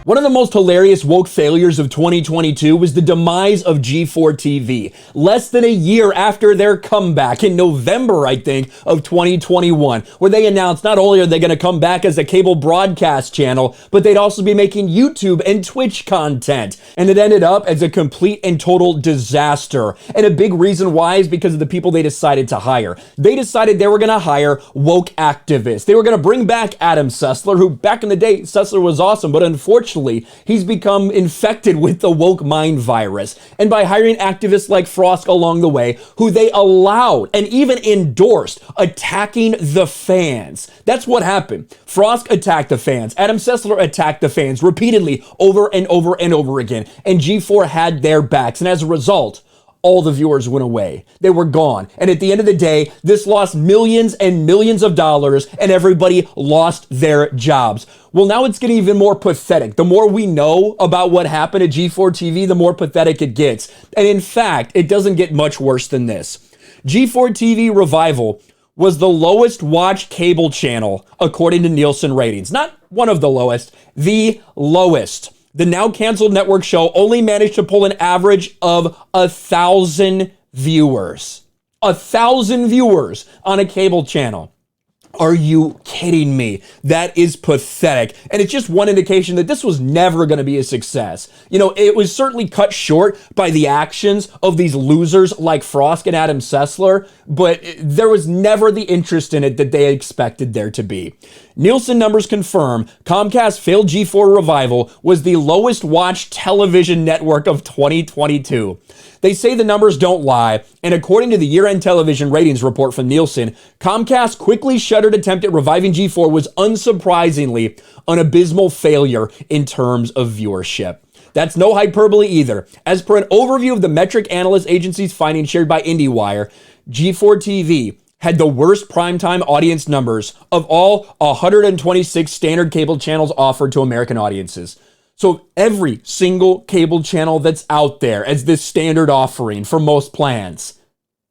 One of the most hilarious woke failures of 2022 was the demise of G4TV, less than a year after their comeback in November, I think, of 2021, where they announced not only are they going to come back as a cable broadcast channel, but they'd also be making YouTube and Twitch content. And it ended up as a complete and total disaster. And a big reason why is because of the people they decided to hire. They decided they were going to hire woke activists. They were going to bring back Adam Sessler, who back in the day, Sessler was awesome, but unfortunately, he's become infected with the woke mind virus. And by hiring activists like Frosk along the way, who they allowed and even endorsed attacking the fans. That's what happened. Frosk attacked the fans. Adam Sessler attacked the fans repeatedly over and over and over again. And G4 had their backs. And as a result, all the viewers went away. They were gone. And at the end of the day, this lost millions and millions of dollars, and everybody lost their jobs. Well, now it's getting even more pathetic. The more we know about what happened at G4TV, the more pathetic it gets. And in fact, it doesn't get much worse than this. G4TV Revival was the lowest watched cable channel according to Nielsen ratings. Not one of the lowest, the lowest. The now canceled network show only managed to pull an average of 1,000 viewers. 1,000 viewers on a cable channel. Are you kidding me? That is pathetic. And it's just one indication that this was never going to be a success. You know, it was certainly cut short by the actions of these losers like Frosk and Adam Sessler, but there was never the interest in it that they expected there to be. Nielsen numbers confirm Comcast failed G4 Revival was the lowest watched television network of 2022. They say the numbers don't lie, and according to the year-end television ratings report from Nielsen, Comcast's quickly shuttered attempt at reviving G4 was unsurprisingly an abysmal failure in terms of viewership. That's no hyperbole either. As per an overview of the metric analyst agency's findings shared by IndieWire, G4TV had the worst primetime audience numbers of all 126 standard cable channels offered to American audiences. So every single cable channel that's out there as this standard offering for most plans,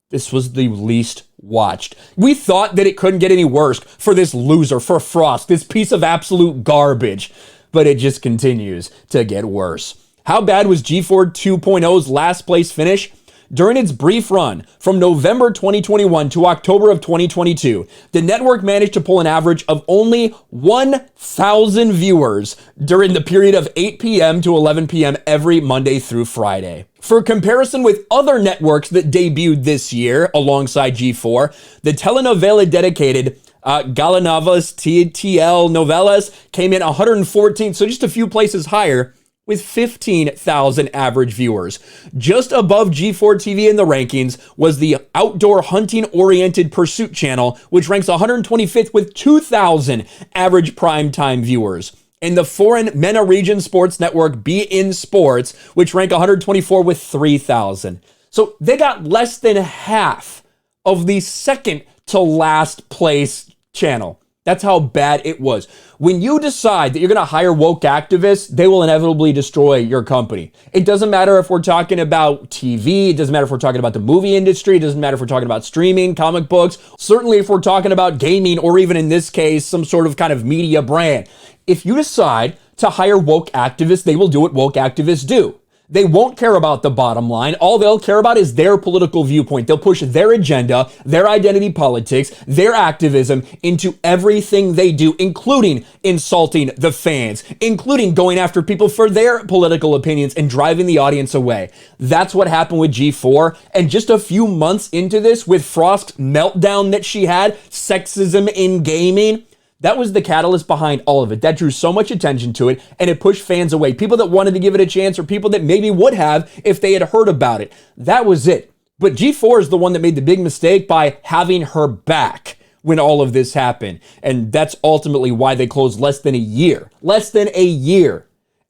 this was the least watched. We thought that it couldn't get any worse for this loser, for Frost, this piece of absolute garbage, but it just continues to get worse. How bad was G4 2.0's last place finish? During its brief run from November 2021 to October of 2022, the network managed to pull an average of only 1,000 viewers during the period of 8 p.m. to 11 p.m. every Monday through Friday. For comparison with other networks that debuted this year alongside G4, the telenovela dedicated Galanovas TL Novelas came in 114, so just a few places higher, with 15,000 average viewers. Just above G4TV in the rankings was the outdoor hunting-oriented Pursuit channel, which ranks 125th with 2,000 average primetime viewers. And the foreign MENA region sports network beIN Sports, which ranked 124 with 3,000. So they got less than half of the second to last place channel. That's how bad it was. When you decide that you're going to hire woke activists, they will inevitably destroy your company. It doesn't matter if we're talking about TV. It doesn't matter if we're talking about the movie industry. It doesn't matter if we're talking about streaming, comic books. Certainly if we're talking about gaming, or even in this case, some sort of kind of media brand. If you decide to hire woke activists, they will do what woke activists do. They won't care about the bottom line. All they'll care about is their political viewpoint. They'll push their agenda, their identity politics, their activism into everything they do, including insulting the fans, including going after people for their political opinions and driving the audience away. That's what happened with G4. And just a few months into this, with Frost's meltdown that she had, sexism in gaming, that was the catalyst behind all of it. That drew so much attention to it, and it pushed fans away. People that wanted to give it a chance, or people that maybe would have if they had heard about it. That was it. But G4 is the one that made the big mistake by having her back when all of this happened. And that's ultimately why they closed less than a year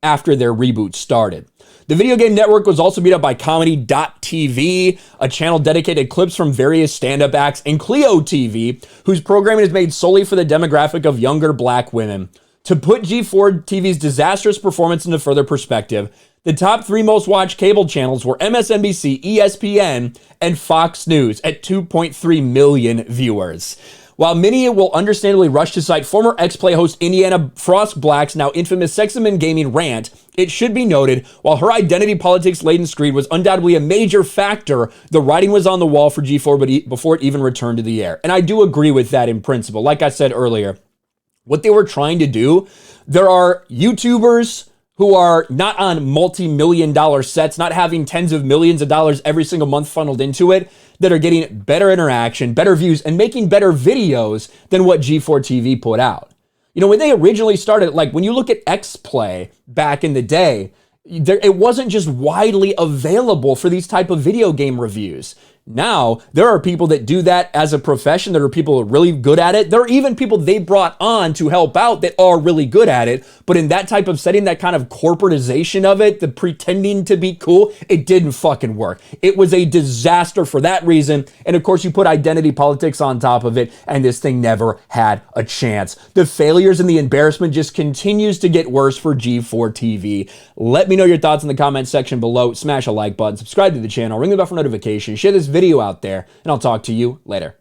after their reboot started. The video game network was also beat up by Comedy.tv, a channel dedicated to clips from various stand-up acts, and Clio TV, whose programming is made solely for the demographic of younger black women. To put G4TV's disastrous performance into further perspective, the top 3 most watched cable channels were MSNBC, ESPN, and Fox News at 2.3 million viewers. While many will understandably rush to cite former X-Play host Indiana Frosk Black's now infamous Sexaman Gaming rant, it should be noted, while her identity politics-laden screed was undoubtedly a major factor, the writing was on the wall for G4 before it even returned to the air. And I do agree with that in principle. Like I said earlier, what they were trying to do, there are YouTubers who are not on multi-million-dollar sets, not having tens of millions of dollars every single month funneled into it, that are getting better interaction, better views, and making better videos than what G4TV put out. You know, when they originally started, like when you look at X-Play back in the day, it wasn't just widely available for these type of video game reviews. Now, there are people that do that as a profession. There are people that are really good at it. There are even people they brought on to help out that are really good at it. But in that type of setting, that kind of corporatization of it, the pretending to be cool, it didn't fucking work. It was a disaster for that reason. And of course, you put identity politics on top of it, and this thing never had a chance. The failures and the embarrassment just continues to get worse for G4TV. Let me know your thoughts in the comment section below. Smash a like button, subscribe to the channel, ring the bell for notifications, share this video out there, and I'll talk to you later.